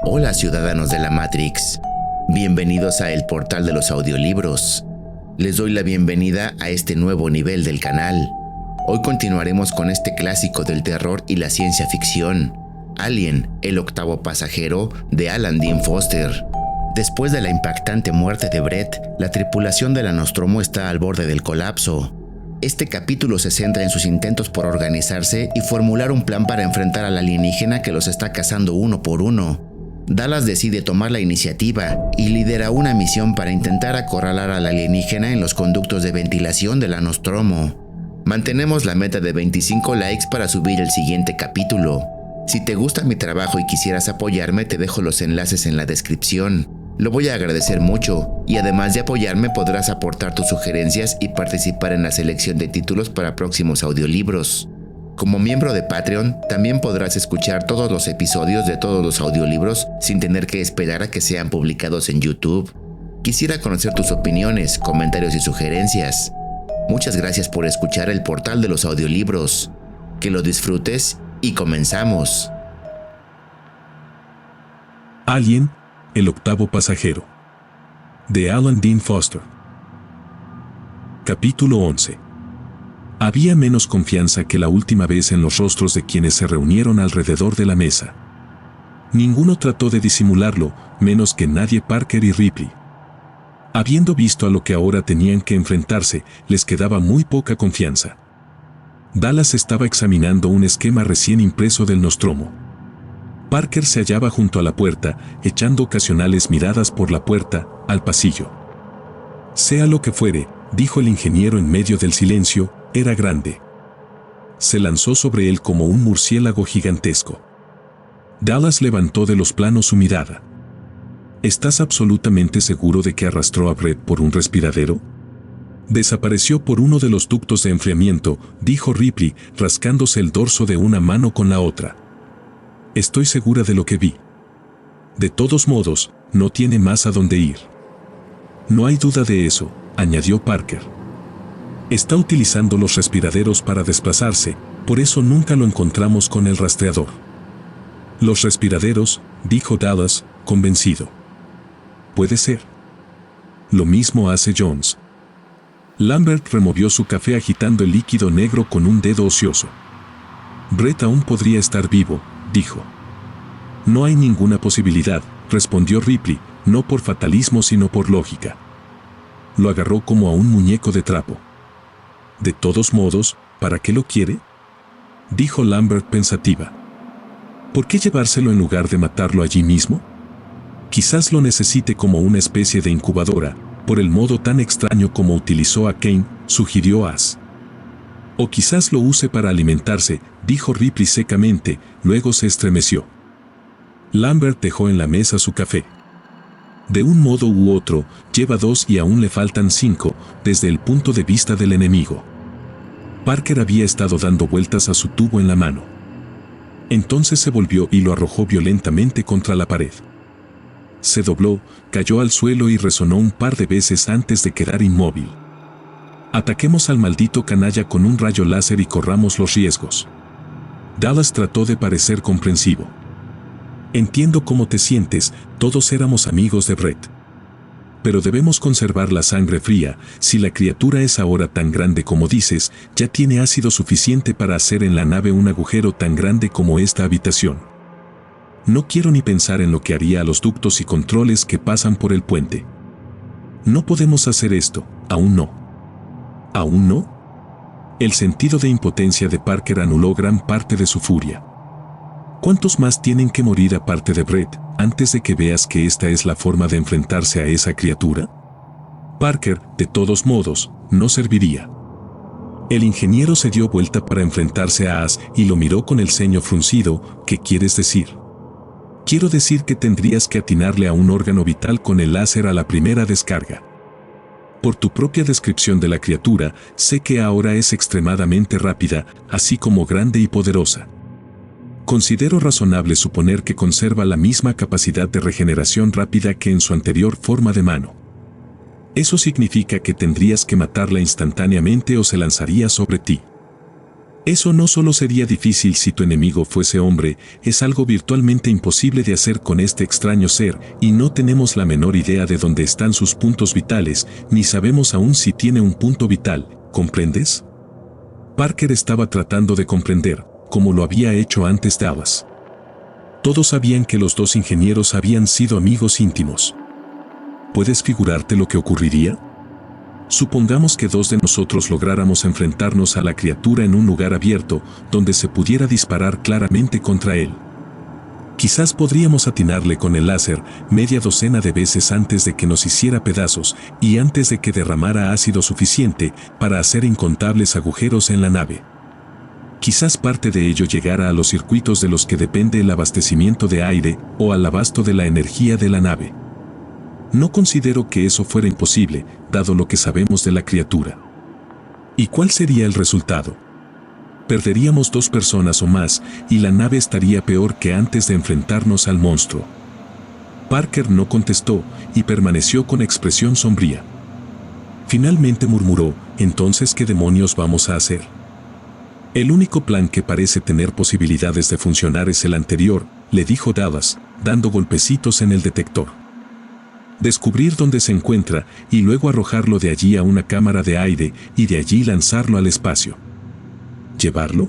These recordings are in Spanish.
Hola ciudadanos de la Matrix, bienvenidos a El Portal de los Audiolibros. Les doy la bienvenida a este nuevo nivel del canal. Hoy continuaremos con este clásico del terror y la ciencia ficción, Alien, el octavo pasajero, de Alan Dean Foster. Después de la impactante muerte de Brett, la tripulación de la Nostromo está al borde del colapso. Este capítulo se centra en sus intentos por organizarse y formular un plan para enfrentar al alienígena que los está cazando uno por uno. Dallas decide tomar la iniciativa y lidera una misión para intentar acorralar al alienígena en los conductos de ventilación de la Nostromo. Mantenemos la meta de 25 likes para subir el siguiente capítulo. Si te gusta mi trabajo y quisieras apoyarme, te dejo los enlaces en la descripción. Lo voy a agradecer mucho, y además de apoyarme podrás aportar tus sugerencias y participar en la selección de títulos para próximos audiolibros. Como miembro de Patreon, también podrás escuchar todos los episodios de todos los audiolibros sin tener que esperar a que sean publicados en YouTube. Quisiera conocer tus opiniones, comentarios y sugerencias. Muchas gracias por escuchar El Portal de los Audiolibros. Que lo disfrutes y comenzamos. Alien, el octavo pasajero. De Alan Dean Foster. Capítulo 11. Había menos confianza que la última vez en los rostros de quienes se reunieron alrededor de la mesa. Ninguno trató de disimularlo, menos que nadie Parker y Ripley. Habiendo visto a lo que ahora tenían que enfrentarse, les quedaba muy poca confianza. Dallas estaba examinando un esquema recién impreso del Nostromo. Parker se hallaba junto a la puerta, echando ocasionales miradas por la puerta, al pasillo. Sea lo que fuere, dijo el ingeniero en medio del silencio, era grande. Se lanzó sobre él como un murciélago gigantesco. Dallas levantó de los planos su mirada. ¿Estás absolutamente seguro de que arrastró a Brett por un respiradero? Desapareció por uno de los ductos de enfriamiento, dijo Ripley, rascándose el dorso de una mano con la otra. Estoy segura de lo que vi. De todos modos, no tiene más a dónde ir. No hay duda de eso, añadió Parker. Está utilizando los respiraderos para desplazarse, por eso nunca lo encontramos con el rastreador. Los respiraderos, dijo Dallas, convencido. Puede ser. Lo mismo hace Jones. Lambert removió su café agitando el líquido negro con un dedo ocioso. Brett aún podría estar vivo, dijo. No hay ninguna posibilidad, respondió Ripley, no por fatalismo sino por lógica. Lo agarró como a un muñeco de trapo. De todos modos, ¿para qué lo quiere? Dijo Lambert pensativa. ¿Por qué llevárselo en lugar de matarlo allí mismo? Quizás lo necesite como una especie de incubadora, por el modo tan extraño como utilizó a Kane, sugirió As. O quizás lo use para alimentarse, dijo Ripley secamente, luego se estremeció. Lambert dejó en la mesa su café. De un modo u otro, lleva 2 y aún le faltan 5, desde el punto de vista del enemigo. Parker había estado dando vueltas a su tubo en la mano. Entonces se volvió y lo arrojó violentamente contra la pared. Se dobló, cayó al suelo y resonó un par de veces antes de quedar inmóvil. Ataquemos al maldito canalla con un rayo láser y corramos los riesgos. Dallas trató de parecer comprensivo. Entiendo cómo te sientes, todos éramos amigos de Brett. Pero debemos conservar la sangre fría, si la criatura es ahora tan grande como dices, ya tiene ácido suficiente para hacer en la nave un agujero tan grande como esta habitación. No quiero ni pensar en lo que haría a los ductos y controles que pasan por el puente. No podemos hacer esto, aún no. ¿Aún no? El sentido de impotencia de Parker anuló gran parte de su furia. ¿Cuántos más tienen que morir aparte de Brett, antes de que veas que esta es la forma de enfrentarse a esa criatura? Parker, de todos modos, no serviría. El ingeniero se dio vuelta para enfrentarse a As y lo miró con el ceño fruncido. ¿Qué quieres decir? Quiero decir que tendrías que atinarle a un órgano vital con el láser a la primera descarga. Por tu propia descripción de la criatura, sé que ahora es extremadamente rápida, así como grande y poderosa. Considero razonable suponer que conserva la misma capacidad de regeneración rápida que en su anterior forma de mano. Eso significa que tendrías que matarla instantáneamente o se lanzaría sobre ti. Eso no solo sería difícil si tu enemigo fuese hombre, es algo virtualmente imposible de hacer con este extraño ser, y no tenemos la menor idea de dónde están sus puntos vitales, ni sabemos aún si tiene un punto vital, ¿comprendes? Parker estaba tratando de comprender, como lo había hecho antes Dallas. Todos sabían que los dos ingenieros habían sido amigos íntimos. ¿Puedes figurarte lo que ocurriría? Supongamos que dos de nosotros lográramos enfrentarnos a la criatura en un lugar abierto, donde se pudiera disparar claramente contra él. Quizás podríamos atinarle con el láser media docena de veces antes de que nos hiciera pedazos y antes de que derramara ácido suficiente para hacer incontables agujeros en la nave. Quizás parte de ello llegara a los circuitos de los que depende el abastecimiento de aire o al abasto de la energía de la nave. No considero que eso fuera imposible, dado lo que sabemos de la criatura. ¿Y cuál sería el resultado? Perderíamos 2 personas o más, y la nave estaría peor que antes de enfrentarnos al monstruo. Parker no contestó, y permaneció con expresión sombría. Finalmente murmuró, ¿entonces qué demonios vamos a hacer? El único plan que parece tener posibilidades de funcionar es el anterior, le dijo Dallas, dando golpecitos en el detector. Descubrir dónde se encuentra y luego arrojarlo de allí a una cámara de aire y de allí lanzarlo al espacio. ¿Llevarlo?,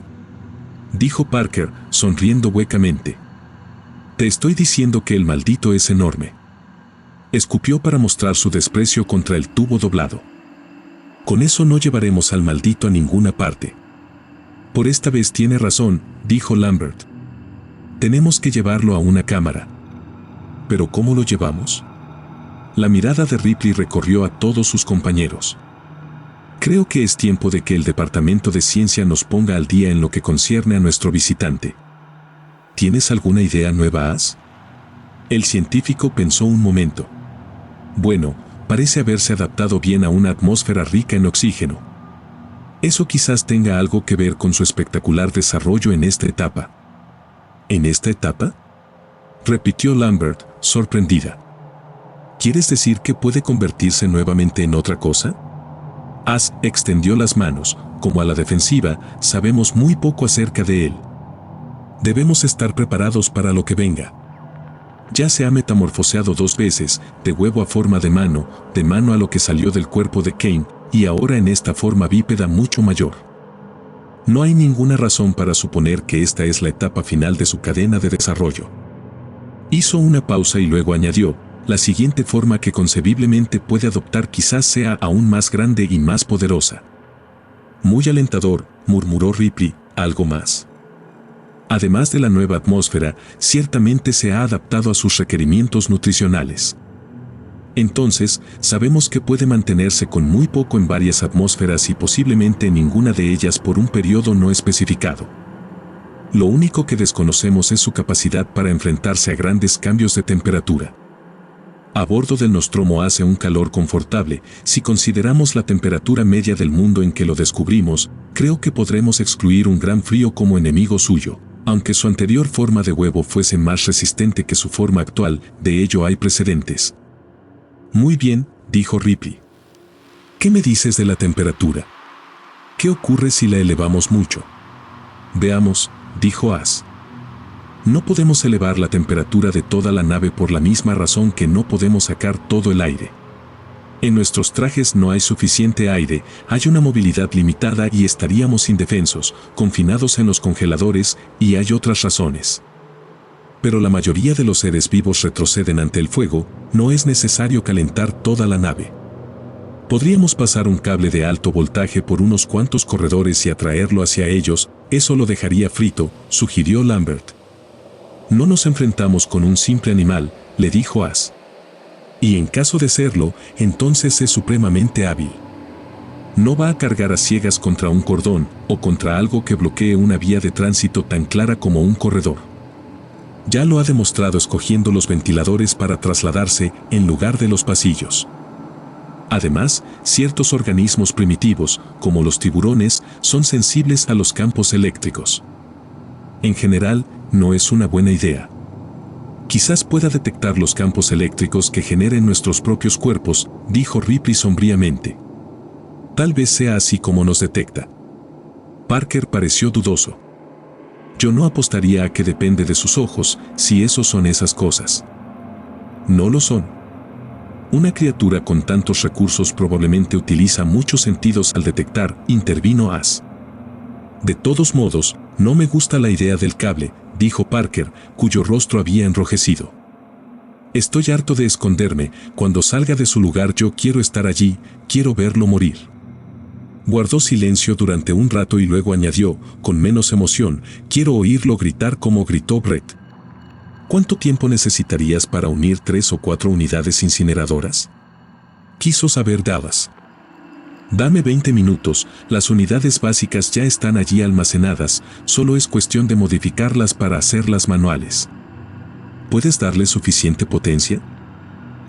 dijo Parker, sonriendo huecamente. Te estoy diciendo que el maldito es enorme. Escupió para mostrar su desprecio contra el tubo doblado. Con eso no llevaremos al maldito a ninguna parte. Por esta vez tiene razón, dijo Lambert. Tenemos que llevarlo a una cámara. ¿Pero cómo lo llevamos? La mirada de Ripley recorrió a todos sus compañeros. Creo que es tiempo de que el Departamento de Ciencia nos ponga al día en lo que concierne a nuestro visitante. ¿Tienes alguna idea nueva, As? El científico pensó un momento. Bueno, parece haberse adaptado bien a una atmósfera rica en oxígeno. Eso quizás tenga algo que ver con su espectacular desarrollo en esta etapa. ¿En esta etapa?, repitió Lambert, sorprendida. ¿Quieres decir que puede convertirse nuevamente en otra cosa? As extendió las manos, como a la defensiva, sabemos muy poco acerca de él. Debemos estar preparados para lo que venga. Ya se ha metamorfoseado 2 veces, de huevo a forma de mano a lo que salió del cuerpo de Kane, y ahora en esta forma bípeda mucho mayor. No hay ninguna razón para suponer que esta es la etapa final de su cadena de desarrollo. Hizo una pausa y luego añadió, la siguiente forma que concebiblemente puede adoptar quizás sea aún más grande y más poderosa. Muy alentador, murmuró Ripley, ¿algo más? Además de la nueva atmósfera, ciertamente se ha adaptado a sus requerimientos nutricionales. Entonces, sabemos que puede mantenerse con muy poco en varias atmósferas y posiblemente en ninguna de ellas por un periodo no especificado. Lo único que desconocemos es su capacidad para enfrentarse a grandes cambios de temperatura. A bordo del Nostromo hace un calor confortable. Si consideramos la temperatura media del mundo en que lo descubrimos, creo que podremos excluir un gran frío como enemigo suyo. Aunque su anterior forma de huevo fuese más resistente que su forma actual, de ello hay precedentes. Muy bien, dijo Ripley. ¿Qué me dices de la temperatura? ¿Qué ocurre si la elevamos mucho? Veamos, dijo As. No podemos elevar la temperatura de toda la nave por la misma razón que no podemos sacar todo el aire. En nuestros trajes no hay suficiente aire, hay una movilidad limitada y estaríamos indefensos, confinados en los congeladores, y hay otras razones. Pero la mayoría de los seres vivos retroceden ante el fuego, no es necesario calentar toda la nave. Podríamos pasar un cable de alto voltaje por unos cuantos corredores y atraerlo hacia ellos, eso lo dejaría frito, sugirió Lambert. No nos enfrentamos con un simple animal, le dijo As. Y en caso de serlo, entonces es supremamente hábil. No va a cargar a ciegas contra un cordón o contra algo que bloquee una vía de tránsito tan clara como un corredor. Ya lo ha demostrado escogiendo los ventiladores para trasladarse en lugar de los pasillos. Además, ciertos organismos primitivos, como los tiburones, son sensibles a los campos eléctricos. En general, no es una buena idea. Quizás pueda detectar los campos eléctricos que generen nuestros propios cuerpos, dijo Ripley sombríamente. Tal vez sea así como nos detecta. Parker pareció dudoso. Yo no apostaría a que depende de sus ojos, si esos son esas cosas. No lo son. Una criatura con tantos recursos probablemente utiliza muchos sentidos al detectar, intervino As. De todos modos, no me gusta la idea del cable, dijo Parker, cuyo rostro había enrojecido. Estoy harto de esconderme, cuando salga de su lugar yo quiero estar allí, quiero verlo morir. Guardó silencio durante un rato y luego añadió, con menos emoción, quiero oírlo gritar como gritó Brett. ¿Cuánto tiempo necesitarías para unir 3 o 4 unidades incineradoras? Quiso saber Dallas. Dame 20 minutos, las unidades básicas ya están allí almacenadas, solo es cuestión de modificarlas para hacerlas manuales. ¿Puedes darle suficiente potencia?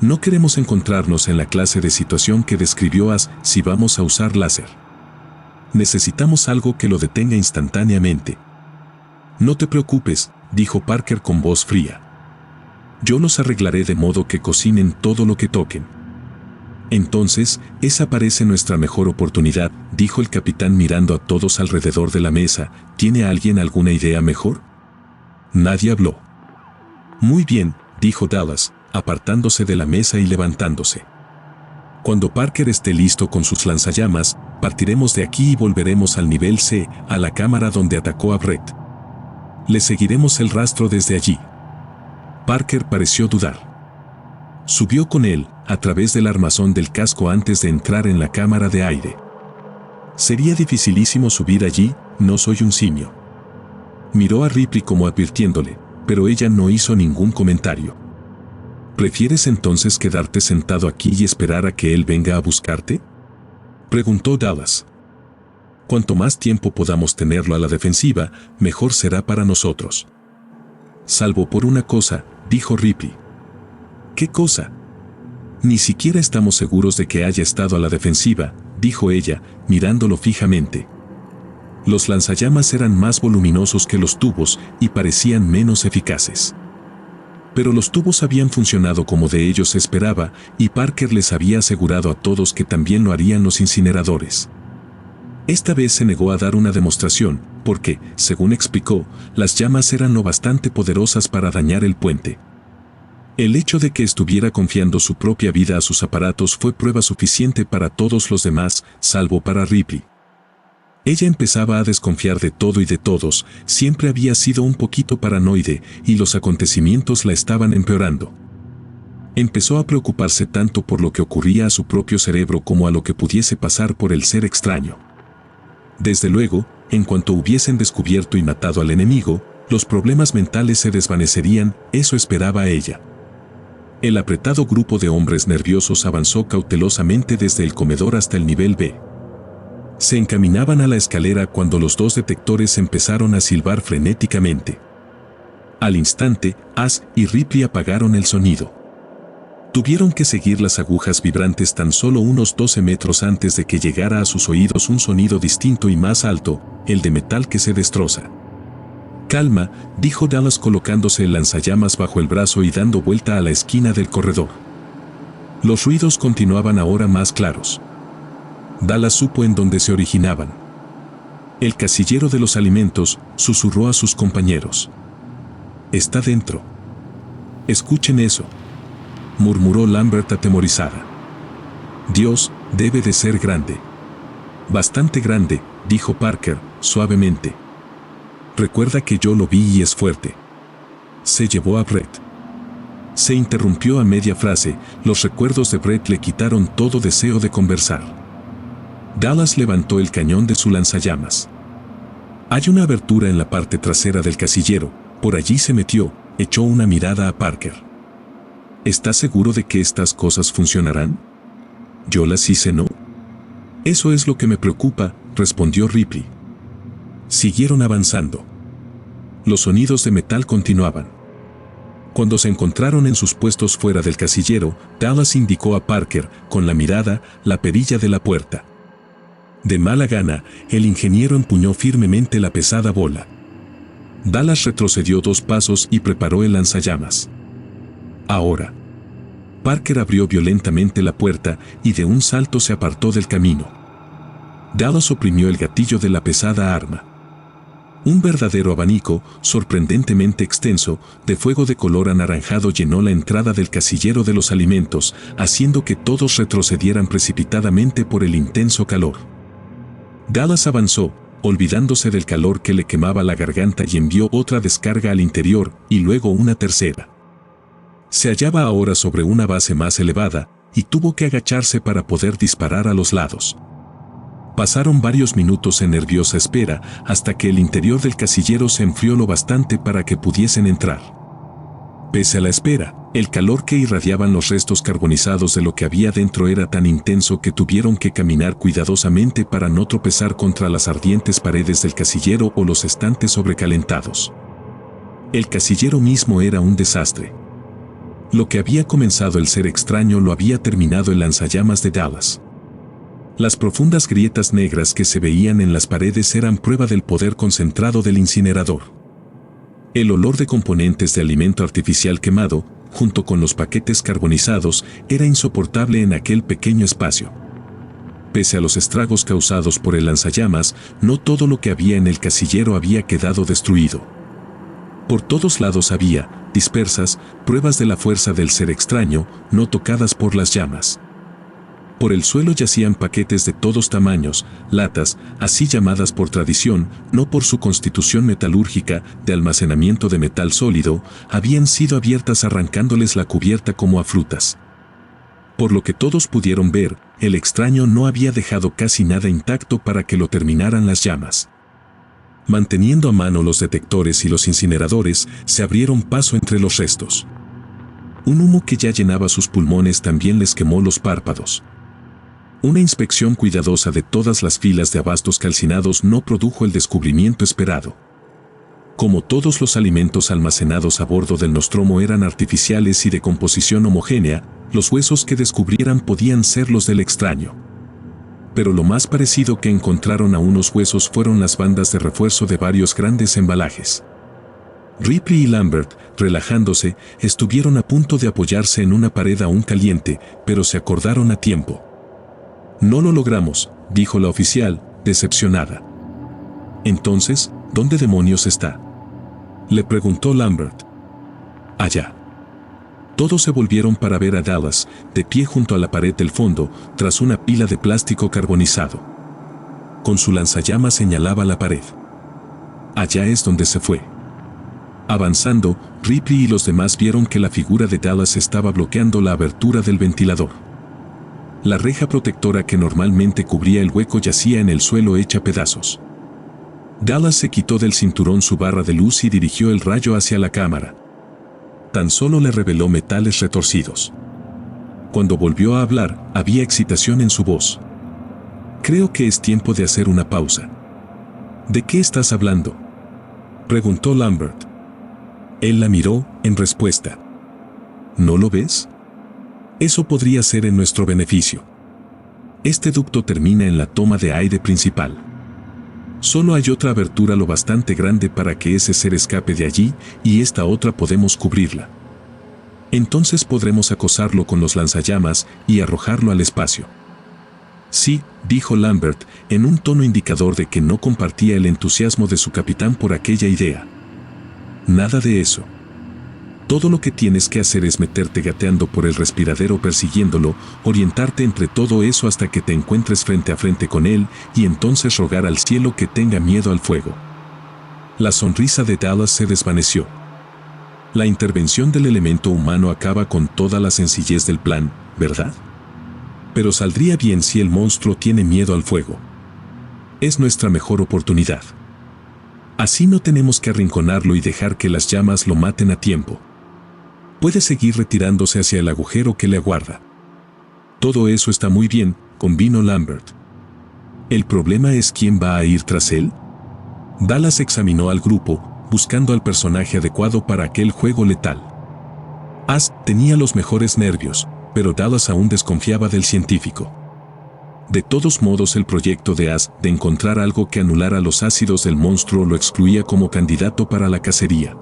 No queremos encontrarnos en la clase de situación que describió As si vamos a usar láser. Necesitamos algo que lo detenga instantáneamente. No te preocupes, dijo Parker con voz fría. Yo los arreglaré de modo que cocinen todo lo que toquen. Entonces, esa parece nuestra mejor oportunidad, dijo el capitán mirando a todos alrededor de la mesa. ¿Tiene alguien alguna idea mejor? Nadie habló. Muy bien, dijo Dallas, apartándose de la mesa y levantándose. Cuando Parker esté listo con sus lanzallamas, partiremos de aquí y volveremos al nivel C, a la cámara donde atacó a Brett. Le seguiremos el rastro desde allí. Parker pareció dudar. Subió con él, a través del armazón del casco antes de entrar en la cámara de aire. Sería dificilísimo subir allí, no soy un simio. Miró a Ripley como advirtiéndole, pero ella no hizo ningún comentario. ¿Prefieres entonces quedarte sentado aquí y esperar a que él venga a buscarte? Preguntó Dallas. Cuanto más tiempo podamos tenerlo a la defensiva, mejor será para nosotros. Salvo por una cosa, dijo Ripley. ¿Qué cosa? Ni siquiera estamos seguros de que haya estado a la defensiva, dijo ella, mirándolo fijamente. Los lanzallamas eran más voluminosos que los tubos y parecían menos eficaces. Pero los tubos habían funcionado como de ellos se esperaba, y Parker les había asegurado a todos que también lo harían los incineradores. Esta vez se negó a dar una demostración, porque, según explicó, las llamas eran lo bastante poderosas para dañar el puente. El hecho de que estuviera confiando su propia vida a sus aparatos fue prueba suficiente para todos los demás, salvo para Ripley. Ella empezaba a desconfiar de todo y de todos, siempre había sido un poquito paranoide, y los acontecimientos la estaban empeorando. Empezó a preocuparse tanto por lo que ocurría a su propio cerebro como a lo que pudiese pasar por el ser extraño. Desde luego, en cuanto hubiesen descubierto y matado al enemigo, los problemas mentales se desvanecerían, eso esperaba ella. El apretado grupo de hombres nerviosos avanzó cautelosamente desde el comedor hasta el nivel B. Se encaminaban a la escalera cuando los 2 detectores empezaron a silbar frenéticamente. Al instante, As y Ripley apagaron el sonido. Tuvieron que seguir las agujas vibrantes tan solo unos 12 metros antes de que llegara a sus oídos un sonido distinto y más alto, el de metal que se destroza. Calma, dijo Dallas colocándose el lanzallamas bajo el brazo y dando vuelta a la esquina del corredor. Los ruidos continuaban ahora más claros. Dallas supo en dónde se originaban. El casillero de los alimentos susurró a sus compañeros. «Está dentro». «Escuchen eso», murmuró Lambert atemorizada. «Dios, debe de ser grande». «Bastante grande», dijo Parker, suavemente. «Recuerda que yo lo vi y es fuerte». «Se llevó a Brett». Se interrumpió a media frase, los recuerdos de Brett le quitaron todo deseo de conversar. Dallas levantó el cañón de su lanzallamas. Hay una abertura en la parte trasera del casillero, por allí se metió, echó una mirada a Parker. ¿Estás seguro de que estas cosas funcionarán? Yo las hice, ¿no? Eso es lo que me preocupa, respondió Ripley. Siguieron avanzando. Los sonidos de metal continuaban. Cuando se encontraron en sus puestos fuera del casillero, Dallas indicó a Parker, con la mirada, la perilla de la puerta. De mala gana, el ingeniero empuñó firmemente la pesada bola. Dallas retrocedió 2 pasos y preparó el lanzallamas. Ahora. Parker abrió violentamente la puerta y de un salto se apartó del camino. Dallas oprimió el gatillo de la pesada arma. Un verdadero abanico, sorprendentemente extenso, de fuego de color anaranjado llenó la entrada del casillero de los alimentos, haciendo que todos retrocedieran precipitadamente por el intenso calor. Dallas avanzó, olvidándose del calor que le quemaba la garganta, y envió otra descarga al interior, y luego una tercera. Se hallaba ahora sobre una base más elevada, y tuvo que agacharse para poder disparar a los lados. Pasaron varios minutos en nerviosa espera hasta que el interior del casillero se enfrió lo bastante para que pudiesen entrar. Pese a la espera, el calor que irradiaban los restos carbonizados de lo que había dentro era tan intenso que tuvieron que caminar cuidadosamente para no tropezar contra las ardientes paredes del casillero o los estantes sobrecalentados. El casillero mismo era un desastre. Lo que había comenzado el ser extraño lo había terminado el lanzallamas de Dallas. Las profundas grietas negras que se veían en las paredes eran prueba del poder concentrado del incinerador. El olor de componentes de alimento artificial quemado, junto con los paquetes carbonizados, era insoportable en aquel pequeño espacio. Pese a los estragos causados por el lanzallamas, no todo lo que había en el casillero había quedado destruido. Por todos lados había, dispersas, pruebas de la fuerza del ser extraño, no tocadas por las llamas. Por el suelo yacían paquetes de todos tamaños, latas, así llamadas por tradición, no por su constitución metalúrgica, de almacenamiento de metal sólido, habían sido abiertas arrancándoles la cubierta como a frutas. Por lo que todos pudieron ver, el extraño no había dejado casi nada intacto para que lo terminaran las llamas. Manteniendo a mano los detectores y los incineradores, se abrieron paso entre los restos. Un humo que ya llenaba sus pulmones también les quemó los párpados. Una inspección cuidadosa de todas las filas de abastos calcinados no produjo el descubrimiento esperado. Como todos los alimentos almacenados a bordo del Nostromo eran artificiales y de composición homogénea, los huesos que descubrieran podían ser los del extraño. Pero lo más parecido que encontraron a unos huesos fueron las bandas de refuerzo de varios grandes embalajes. Ripley y Lambert, relajándose, estuvieron a punto de apoyarse en una pared aún caliente, pero se acordaron a tiempo. «No lo logramos», dijo la oficial, decepcionada. «Entonces, ¿dónde demonios está?», le preguntó Lambert. «Allá». Todos se volvieron para ver a Dallas, de pie junto a la pared del fondo, tras una pila de plástico carbonizado. Con su lanzallamas señalaba la pared. «Allá es donde se fue». Avanzando, Ripley y los demás vieron que la figura de Dallas estaba bloqueando la abertura del ventilador. La reja protectora que normalmente cubría el hueco yacía en el suelo hecha pedazos. Dallas se quitó del cinturón su barra de luz y dirigió el rayo hacia la cámara. Tan solo le reveló metales retorcidos. Cuando volvió a hablar, había excitación en su voz. «Creo que es tiempo de hacer una pausa». «¿De qué estás hablando?», preguntó Lambert. Él la miró, en respuesta. «¿No lo ves? Eso podría ser en nuestro beneficio. Este ducto termina en la toma de aire principal. Solo hay otra abertura lo bastante grande para que ese ser escape de allí, y esta otra podemos cubrirla. Entonces podremos acosarlo con los lanzallamas y arrojarlo al espacio». «Sí», dijo Lambert, en un tono indicador de que no compartía el entusiasmo de su capitán por aquella idea. «Nada de eso. Todo lo que tienes que hacer es meterte gateando por el respiradero persiguiéndolo, orientarte entre todo eso hasta que te encuentres frente a frente con él y entonces rogar al cielo que tenga miedo al fuego». La sonrisa de Dallas se desvaneció. La intervención del elemento humano acaba con toda la sencillez del plan, ¿verdad? Pero saldría bien si el monstruo tiene miedo al fuego. Es nuestra mejor oportunidad. Así no tenemos que arrinconarlo y dejar que las llamas lo maten a tiempo. Puede seguir retirándose hacia el agujero que le aguarda. «Todo eso está muy bien», convino Lambert. «El problema es quién va a ir tras él». Dallas examinó al grupo, buscando al personaje adecuado para aquel juego letal. As tenía los mejores nervios, pero Dallas aún desconfiaba del científico. De todos modos, el proyecto de As de encontrar algo que anulara los ácidos del monstruo lo excluía como candidato para la cacería.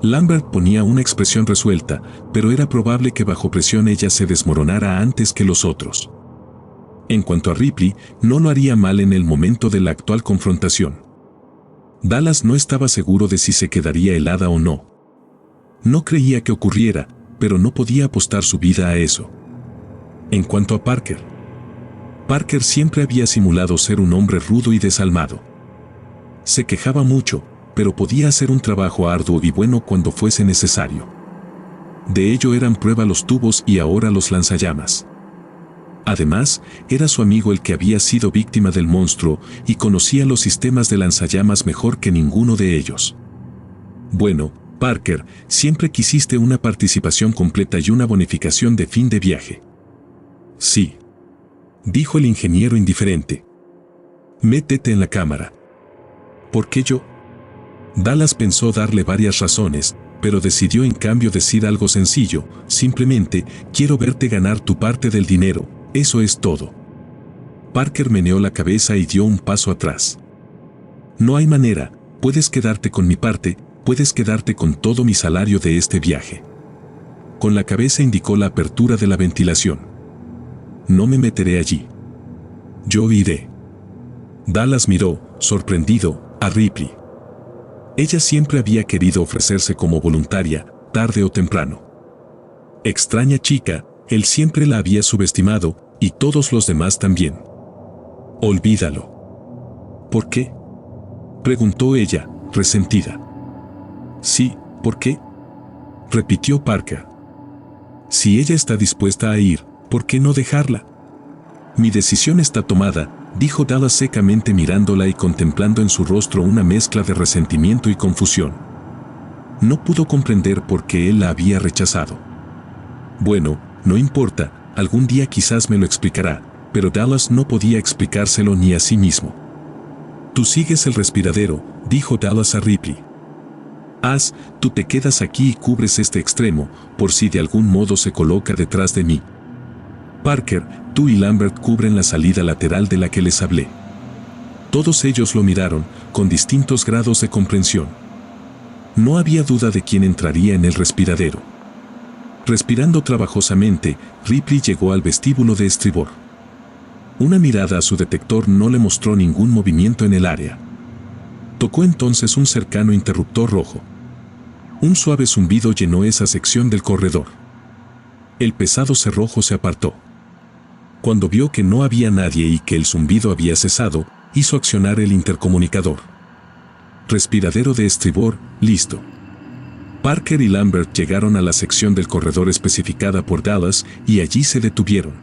Lambert ponía una expresión resuelta, pero era probable que bajo presión ella se desmoronara antes que los otros. En cuanto a Ripley, no lo haría mal en el momento de la actual confrontación. Dallas no estaba seguro de si se quedaría helada o no. No creía que ocurriera, pero no podía apostar su vida a eso. En cuanto a Parker siempre había simulado ser un hombre rudo y desalmado. Se quejaba mucho, pero podía hacer un trabajo arduo y bueno cuando fuese necesario. De ello eran prueba los tubos y ahora los lanzallamas. Además, era su amigo el que había sido víctima del monstruo y conocía los sistemas de lanzallamas mejor que ninguno de ellos. Bueno, Parker, siempre quisiste una participación completa y una bonificación de fin de viaje. Sí, dijo el ingeniero indiferente. Métete en la cámara. ¿Por qué yo? Dallas pensó darle varias razones, pero decidió en cambio decir algo sencillo, simplemente, quiero verte ganar tu parte del dinero, eso es todo. Parker meneó la cabeza y dio un paso atrás. No hay manera, puedes quedarte con mi parte, puedes quedarte con todo mi salario de este viaje. Con la cabeza indicó la apertura de la ventilación. No me meteré allí. Yo iré. Dallas miró, sorprendido, a Ripley. Ella siempre había querido ofrecerse como voluntaria, tarde o temprano. Extraña chica, él siempre la había subestimado, y todos los demás también. Olvídalo. ¿Por qué? Preguntó ella, resentida. Sí, ¿por qué? Repitió Parker. Si ella está dispuesta a ir, ¿por qué no dejarla? Mi decisión está tomada, dijo Dallas secamente mirándola y contemplando en su rostro una mezcla de resentimiento y confusión. No pudo comprender por qué él la había rechazado. Bueno, no importa, algún día quizás me lo explicará, pero Dallas no podía explicárselo ni a sí mismo. Tú sigues el respiradero, dijo Dallas a Ripley. Tú te quedas aquí y cubres este extremo, por si de algún modo se coloca detrás de mí. Parker, tú y Lambert cubren la salida lateral de la que les hablé. Todos ellos lo miraron, con distintos grados de comprensión. No había duda de quién entraría en el respiradero. Respirando trabajosamente, Ripley llegó al vestíbulo de estribor. Una mirada a su detector no le mostró ningún movimiento en el área. Tocó entonces un cercano interruptor rojo. Un suave zumbido llenó esa sección del corredor. El pesado cerrojo se apartó. Cuando vio que no había nadie y que el zumbido había cesado, hizo accionar el intercomunicador. Respiradero de estribor, listo. Parker y Lambert llegaron a la sección del corredor especificada por Dallas y allí se detuvieron.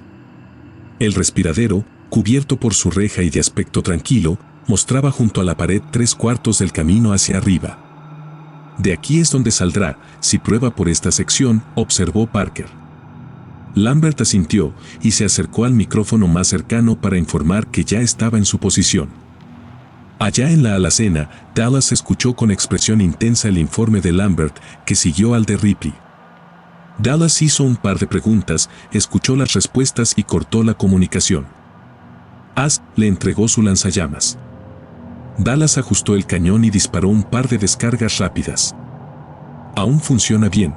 El respiradero, cubierto por su reja y de aspecto tranquilo, mostraba junto a la pared 3/4 del camino hacia arriba. De aquí es donde saldrá, si prueba por esta sección, observó Parker. Lambert asintió y se acercó al micrófono más cercano para informar que ya estaba en su posición. Allá en la alacena, Dallas escuchó con expresión intensa el informe de Lambert, que siguió al de Ripley. Dallas hizo un par de preguntas, escuchó las respuestas y cortó la comunicación. Le entregó su lanzallamas. Dallas ajustó el cañón y disparó un par de descargas rápidas. Aún funciona bien.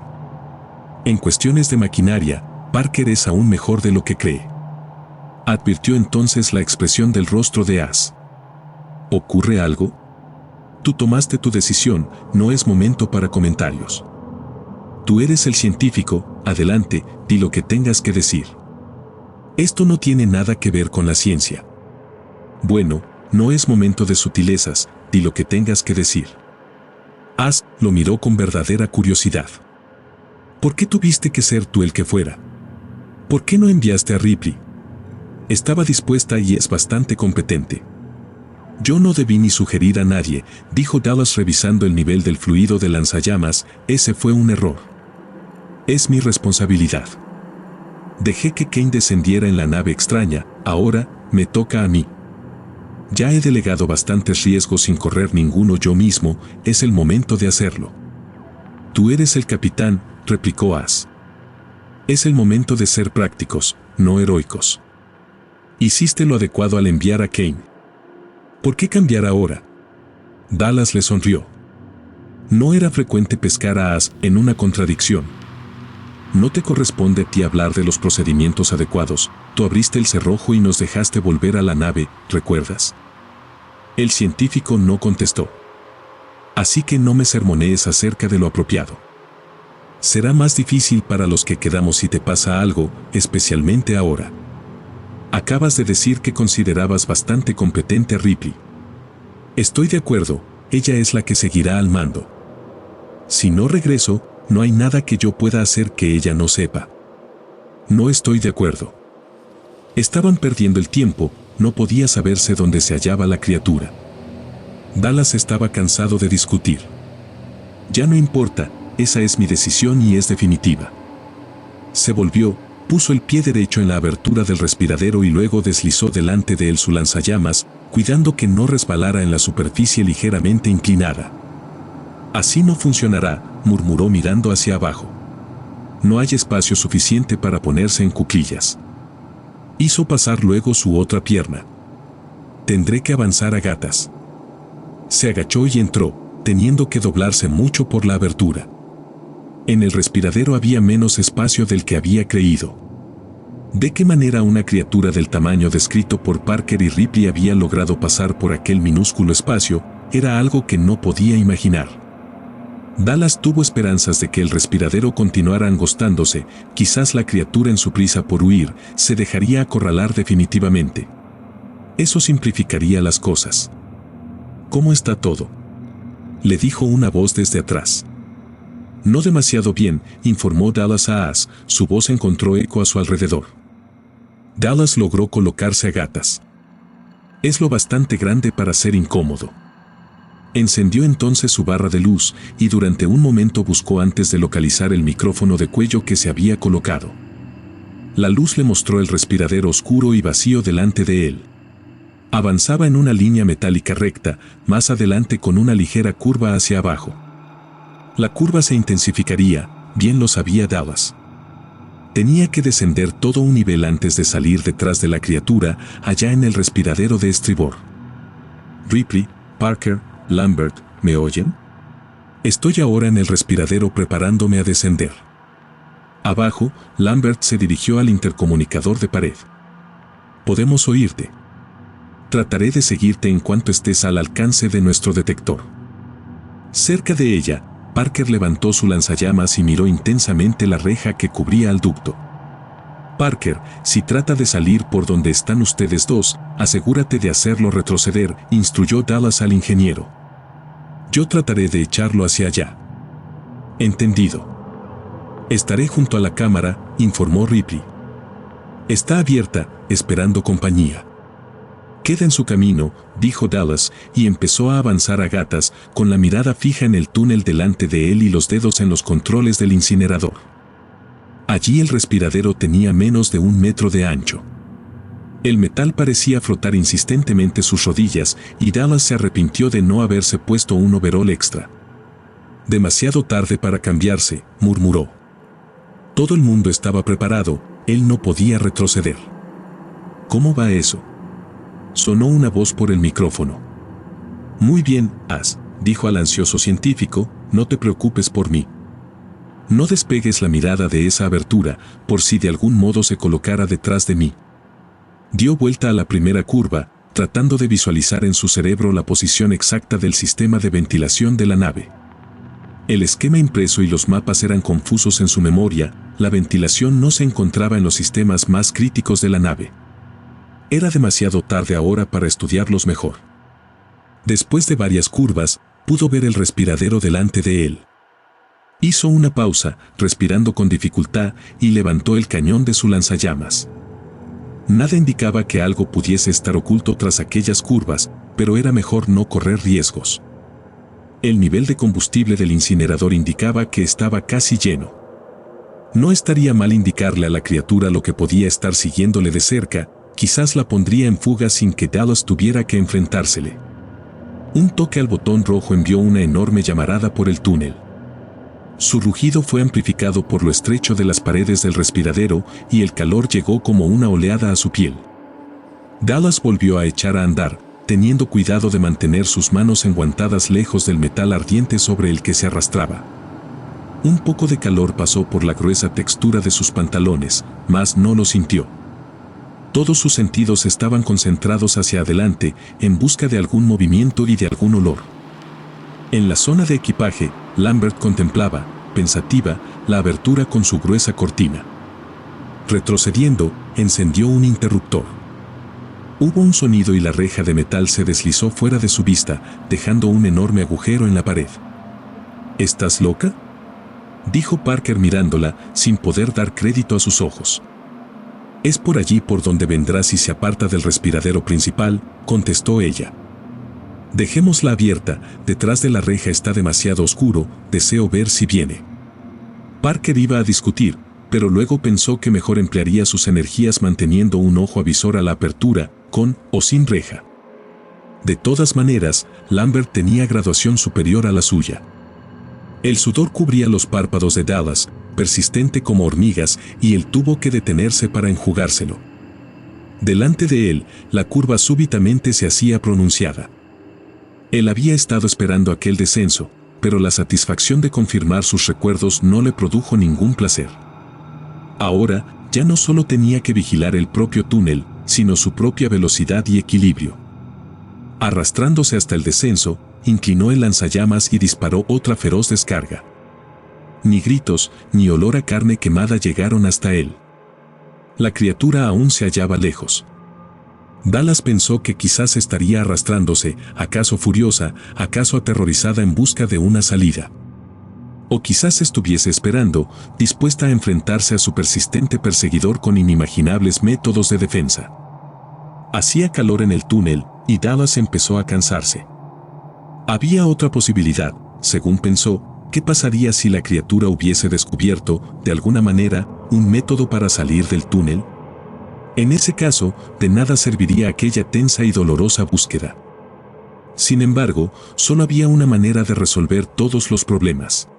En cuestiones de maquinaria, Parker es aún mejor de lo que cree. Advirtió entonces la expresión del rostro de ¿Ocurre algo? Tú tomaste tu decisión, no es momento para comentarios. Tú eres el científico, adelante, di lo que tengas que decir. Esto no tiene nada que ver con la ciencia. Bueno, no es momento de sutilezas, di lo que tengas que decir. Lo miró con verdadera curiosidad. ¿Por qué tuviste que ser tú el que fuera? ¿Por qué no enviaste a Ripley? Estaba dispuesta y es bastante competente. Yo no debí ni sugerir a nadie, dijo Dallas revisando el nivel del fluido de lanzallamas, ese fue un error. Es mi responsabilidad. Dejé que Kane descendiera en la nave extraña, ahora, me toca a mí. Ya he delegado bastantes riesgos sin correr ninguno yo mismo, es el momento de hacerlo. Tú eres el capitán, replicó Es el momento de ser prácticos, no heroicos. Hiciste lo adecuado al enviar a Kane. ¿Por qué cambiar ahora? Dallas le sonrió. No era frecuente pescar a en una contradicción. No te corresponde a ti hablar de los procedimientos adecuados. Tú abriste el cerrojo y nos dejaste volver a la nave, ¿recuerdas? El científico no contestó. Así que no me sermonees acerca de lo apropiado. Será más difícil para los que quedamos si te pasa algo, especialmente ahora. Acabas de decir que considerabas bastante competente a Ripley. Estoy de acuerdo, ella es la que seguirá al mando. Si no regreso, no hay nada que yo pueda hacer que ella no sepa. No estoy de acuerdo. Estaban perdiendo el tiempo, no podía saberse dónde se hallaba la criatura. Dallas estaba cansado de discutir. Ya no importa, esa es mi decisión y es definitiva. Se volvió, puso el pie derecho en la abertura del respiradero y luego deslizó delante de él su lanzallamas, cuidando que no resbalara en la superficie ligeramente inclinada. Así no funcionará, murmuró mirando hacia abajo. No hay espacio suficiente para ponerse en cuclillas. Hizo pasar luego su otra pierna. Tendré que avanzar a gatas. Se agachó y entró, teniendo que doblarse mucho por la abertura. En el respiradero había menos espacio del que había creído. ¿De qué manera una criatura del tamaño descrito por Parker y Ripley había logrado pasar por aquel minúsculo espacio? Era algo que no podía imaginar. Dallas tuvo esperanzas de que el respiradero continuara angostándose, quizás la criatura en su prisa por huir se dejaría acorralar definitivamente. Eso simplificaría las cosas. ¿Cómo está todo?, le dijo una voz desde atrás. No demasiado bien, informó Dallas a As, su voz encontró eco a su alrededor. Dallas logró colocarse a gatas. Es lo bastante grande para ser incómodo. Encendió entonces su barra de luz y durante un momento buscó antes de localizar el micrófono de cuello que se había colocado. La luz le mostró el respiradero oscuro y vacío delante de él. Avanzaba en una línea metálica recta, más adelante con una ligera curva hacia abajo. La curva se intensificaría, bien lo sabía Dallas. Tenía que descender todo un nivel antes de salir detrás de la criatura, allá en el respiradero de estribor. Ripley, Parker, Lambert, ¿me oyen? Estoy ahora en el respiradero preparándome a descender. Abajo, Lambert se dirigió al intercomunicador de pared. Podemos oírte. Trataré de seguirte en cuanto estés al alcance de nuestro detector. Cerca de ella, Parker levantó su lanzallamas y miró intensamente la reja que cubría al ducto. Parker, si trata de salir por donde están ustedes dos, asegúrate de hacerlo retroceder, instruyó Dallas al ingeniero. Yo trataré de echarlo hacia allá. Entendido. Estaré junto a la cámara, informó Ripley. Está abierta, esperando compañía. Queda en su camino, dijo Dallas, y empezó a avanzar a gatas, con la mirada fija en el túnel delante de él y los dedos en los controles del incinerador. Allí el respiradero tenía menos de 1 metro de ancho. El metal parecía frotar insistentemente sus rodillas, y Dallas se arrepintió de no haberse puesto un overol extra. Demasiado tarde para cambiarse, murmuró. Todo el mundo estaba preparado, él no podía retroceder. ¿Cómo va eso?, sonó una voz por el micrófono. Muy bien, As, dijo al ansioso científico, no te preocupes por mí. No despegues la mirada de esa abertura, por si de algún modo se colocara detrás de mí. Dio vuelta a la primera curva, tratando de visualizar en su cerebro la posición exacta del sistema de ventilación de la nave. El esquema impreso y los mapas eran confusos en su memoria, la ventilación no se encontraba en los sistemas más críticos de la nave. Era demasiado tarde ahora para estudiarlos mejor. Después de varias curvas, pudo ver el respiradero delante de él. Hizo una pausa, respirando con dificultad, y levantó el cañón de su lanzallamas. Nada indicaba que algo pudiese estar oculto tras aquellas curvas, pero era mejor no correr riesgos. El nivel de combustible del incinerador indicaba que estaba casi lleno. No estaría mal indicarle a la criatura lo que podía estar siguiéndole de cerca. Quizás la pondría en fuga sin que Dallas tuviera que enfrentársele. Un toque al botón rojo envió una enorme llamarada por el túnel. Su rugido fue amplificado por lo estrecho de las paredes del respiradero y el calor llegó como una oleada a su piel. Dallas volvió a echar a andar, teniendo cuidado de mantener sus manos enguantadas lejos del metal ardiente sobre el que se arrastraba. Un poco de calor pasó por la gruesa textura de sus pantalones, mas no lo sintió. Todos sus sentidos estaban concentrados hacia adelante en busca de algún movimiento y de algún olor. En la zona de equipaje, Lambert contemplaba, pensativa, la abertura con su gruesa cortina. Retrocediendo, encendió un interruptor. Hubo un sonido y la reja de metal se deslizó fuera de su vista, dejando un enorme agujero en la pared. ¿Estás loca?, dijo Parker mirándola, sin poder dar crédito a sus ojos. Es por allí por donde vendrá si se aparta del respiradero principal, contestó ella. Dejémosla abierta, detrás de la reja está demasiado oscuro, deseo ver si viene. Parker iba a discutir, pero luego pensó que mejor emplearía sus energías manteniendo un ojo avisor a la apertura, con o sin reja. De todas maneras, Lambert tenía graduación superior a la suya. El sudor cubría los párpados de Dallas, persistente como hormigas, y él tuvo que detenerse para enjugárselo. Delante de él, la curva súbitamente se hacía pronunciada. Él había estado esperando aquel descenso, pero la satisfacción de confirmar sus recuerdos no le produjo ningún placer. Ahora, ya no solo tenía que vigilar el propio túnel, sino su propia velocidad y equilibrio. Arrastrándose hasta el descenso, inclinó el lanzallamas y disparó otra feroz descarga. Ni gritos, ni olor a carne quemada llegaron hasta él. La criatura aún se hallaba lejos. Dallas pensó que quizás estaría arrastrándose, acaso furiosa, acaso aterrorizada en busca de una salida. O quizás estuviese esperando, dispuesta a enfrentarse a su persistente perseguidor con inimaginables métodos de defensa. Hacía calor en el túnel, y Dallas empezó a cansarse. Había otra posibilidad, según pensó. ¿Qué pasaría si la criatura hubiese descubierto, de alguna manera, un método para salir del túnel? En ese caso, de nada serviría aquella tensa y dolorosa búsqueda. Sin embargo, solo había una manera de resolver todos los problemas.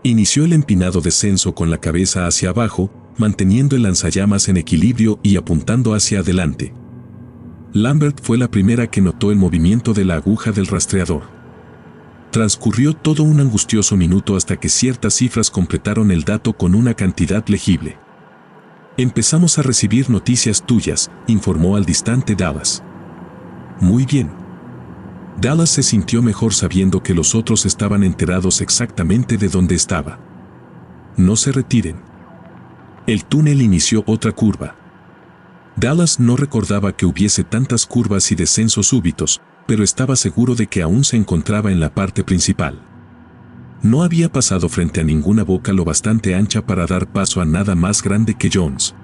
Inició el empinado descenso con la cabeza hacia abajo, manteniendo el lanzallamas en equilibrio y apuntando hacia adelante. Lambert fue la primera que notó el movimiento de la aguja del rastreador. Transcurrió todo un angustioso minuto hasta que ciertas cifras completaron el dato con una cantidad legible. Empezamos a recibir noticias tuyas, informó al distante Dallas. Muy bien. Dallas se sintió mejor sabiendo que los otros estaban enterados exactamente de dónde estaba. No se retiren. El túnel inició otra curva. Dallas no recordaba que hubiese tantas curvas y descensos súbitos, pero estaba seguro de que aún se encontraba en la parte principal. No había pasado frente a ninguna boca lo bastante ancha para dar paso a nada más grande que Jones.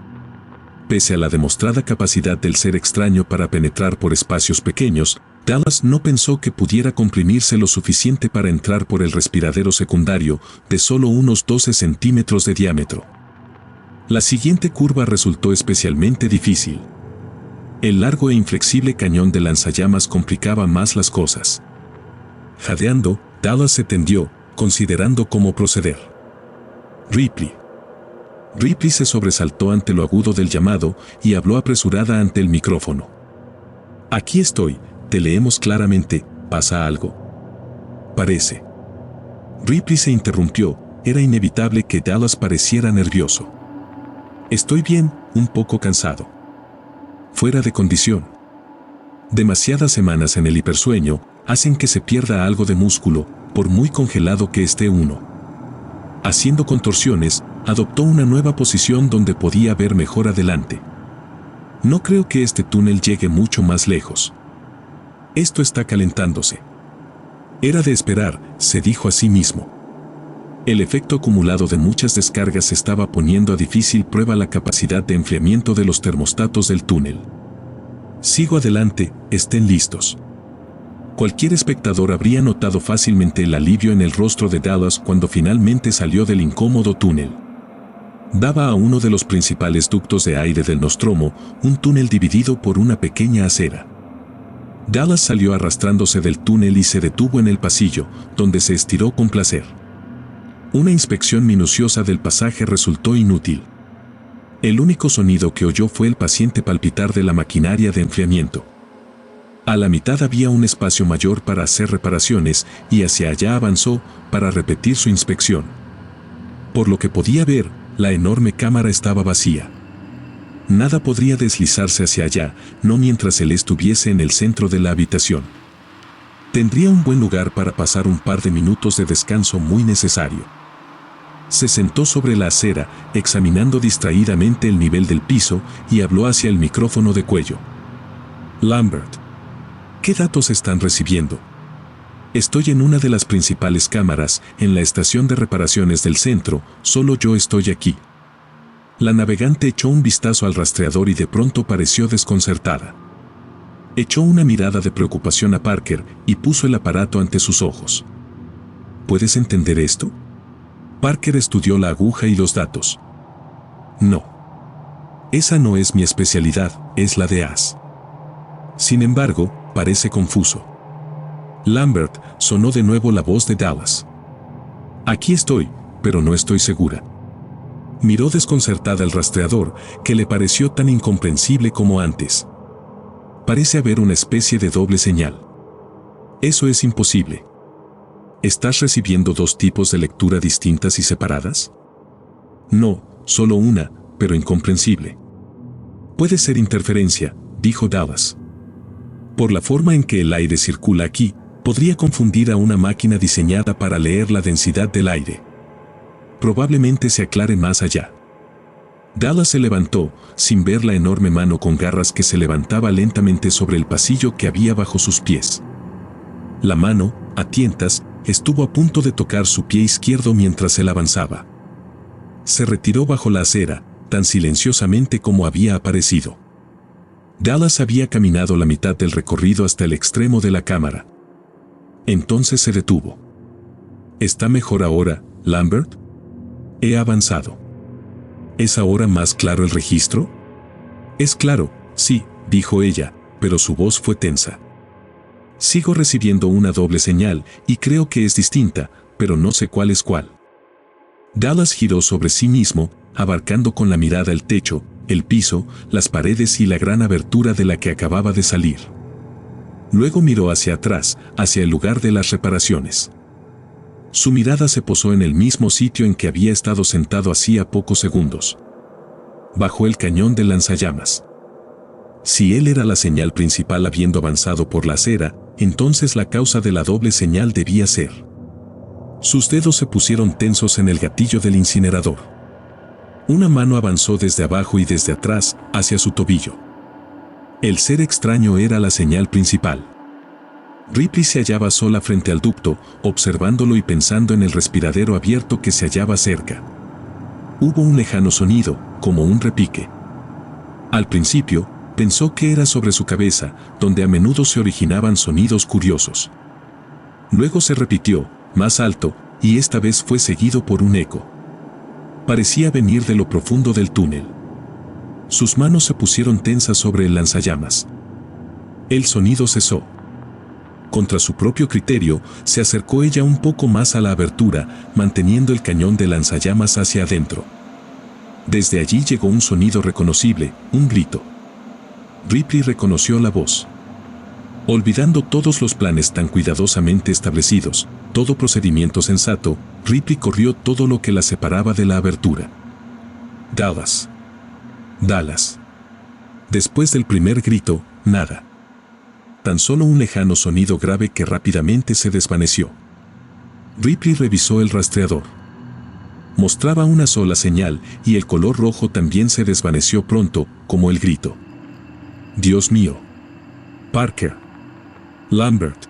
Pese a la demostrada capacidad del ser extraño para penetrar por espacios pequeños, Dallas no pensó que pudiera comprimirse lo suficiente para entrar por el respiradero secundario, de solo unos 12 centímetros de diámetro. La siguiente curva resultó especialmente difícil. El largo e inflexible cañón de lanzallamas complicaba más las cosas. Jadeando, Dallas se tendió, considerando cómo proceder. Ripley. Ripley se sobresaltó ante lo agudo del llamado y habló apresurada ante el micrófono. Aquí estoy, te leemos claramente, ¿pasa algo? Parece. Ripley se interrumpió, era inevitable que Dallas pareciera nervioso. Estoy bien, un poco cansado. Fuera de condición. Demasiadas semanas en el hipersueño hacen que se pierda algo de músculo, por muy congelado que esté uno. Haciendo contorsiones, adoptó una nueva posición donde podía ver mejor adelante. No creo que este túnel llegue mucho más lejos. Esto está calentándose. Era de esperar, se dijo a sí mismo. El efecto acumulado de muchas descargas estaba poniendo a difícil prueba la capacidad de enfriamiento de los termostatos del túnel. Sigo adelante, estén listos. Cualquier espectador habría notado fácilmente el alivio en el rostro de Dallas cuando finalmente salió del incómodo túnel. Daba a uno de los principales ductos de aire del Nostromo, un túnel dividido por una pequeña acera. Dallas salió arrastrándose del túnel y se detuvo en el pasillo, donde se estiró con placer. Una inspección minuciosa del pasaje resultó inútil. El único sonido que oyó fue el paciente palpitar de la maquinaria de enfriamiento. A la mitad había un espacio mayor para hacer reparaciones y hacia allá avanzó para repetir su inspección. Por lo que podía ver, la enorme cámara estaba vacía. Nada podría deslizarse hacia allá, no mientras él estuviese en el centro de la habitación. Tendría un buen lugar para pasar un par de minutos de descanso muy necesario. Se sentó sobre la acera, examinando distraídamente el nivel del piso, y habló hacia el micrófono de cuello. Lambert, ¿qué datos están recibiendo? Estoy en una de las principales cámaras, en la estación de reparaciones del centro, solo yo estoy aquí. La navegante echó un vistazo al rastreador y de pronto pareció desconcertada. Echó una mirada de preocupación a Parker y puso el aparato ante sus ojos. ¿Puedes entender esto? Parker estudió la aguja y los datos. No. Esa no es mi especialidad, es la de As. Sin embargo, parece confuso. Lambert, sonó de nuevo la voz de Dallas. Aquí estoy, pero no estoy segura. Miró desconcertada al rastreador, que le pareció tan incomprensible como antes. Parece haber una especie de doble señal. Eso es imposible. ¿Estás recibiendo dos tipos de lectura distintas y separadas? No, solo una, pero incomprensible. Puede ser interferencia, dijo Dallas. Por la forma en que el aire circula aquí, podría confundir a una máquina diseñada para leer la densidad del aire. Probablemente se aclare más allá. Dallas se levantó, sin ver la enorme mano con garras que se levantaba lentamente sobre el pasillo que había bajo sus pies. La mano, a tientas, estuvo a punto de tocar su pie izquierdo mientras él avanzaba. Se retiró bajo la acera, tan silenciosamente como había aparecido. Dallas había caminado la mitad del recorrido hasta el extremo de la cámara. Entonces se detuvo. ¿Está mejor ahora, Lambert? He avanzado. ¿Es ahora más claro el registro? Es claro, sí, dijo ella, pero su voz fue tensa. Sigo recibiendo una doble señal y creo que es distinta, pero no sé cuál es cuál. Dallas giró sobre sí mismo, abarcando con la mirada el techo, el piso, las paredes y la gran abertura de la que acababa de salir. Luego miró hacia atrás, hacia el lugar de las reparaciones. Su mirada se posó en el mismo sitio en que había estado sentado hacía pocos segundos. Bajo el cañón del lanzallamas. Si él era la señal principal habiendo avanzado por la acera, entonces la causa de la doble señal debía ser. Sus dedos se pusieron tensos en el gatillo del incinerador. Una mano avanzó desde abajo y desde atrás, hacia su tobillo. El ser extraño era la señal principal. Ripley se hallaba sola frente al ducto, observándolo y pensando en el respiradero abierto que se hallaba cerca. Hubo un lejano sonido, como un repique. Al principio, pensó que era sobre su cabeza, donde a menudo se originaban sonidos curiosos. Luego se repitió, más alto, y esta vez fue seguido por un eco. Parecía venir de lo profundo del túnel. Sus manos se pusieron tensas sobre el lanzallamas. El sonido cesó. Contra su propio criterio, se acercó ella un poco más a la abertura, manteniendo el cañón de lanzallamas hacia adentro. Desde allí llegó un sonido reconocible, un grito. Ripley reconoció la voz. Olvidando todos los planes tan cuidadosamente establecidos, todo procedimiento sensato, Ripley corrió todo lo que la separaba de la abertura. Dallas. Dallas. Después del primer grito, nada. Tan solo un lejano sonido grave que rápidamente se desvaneció. Ripley revisó el rastreador. Mostraba una sola señal y el color rojo también se desvaneció pronto, como el grito. Dios mío. Parker. Lambert.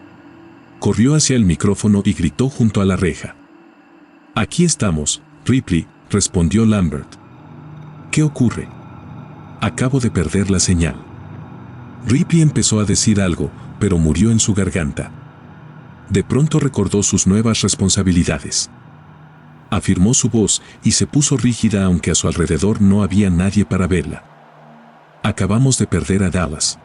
Corrió hacia el micrófono y gritó junto a la reja. Aquí estamos, Ripley, respondió Lambert. ¿Qué ocurre? Acabo de perder la señal. Ripley empezó a decir algo, pero murió en su garganta. De pronto recordó sus nuevas responsabilidades. Afirmó su voz y se puso rígida aunque a su alrededor no había nadie para verla. Acabamos de perder a Dallas.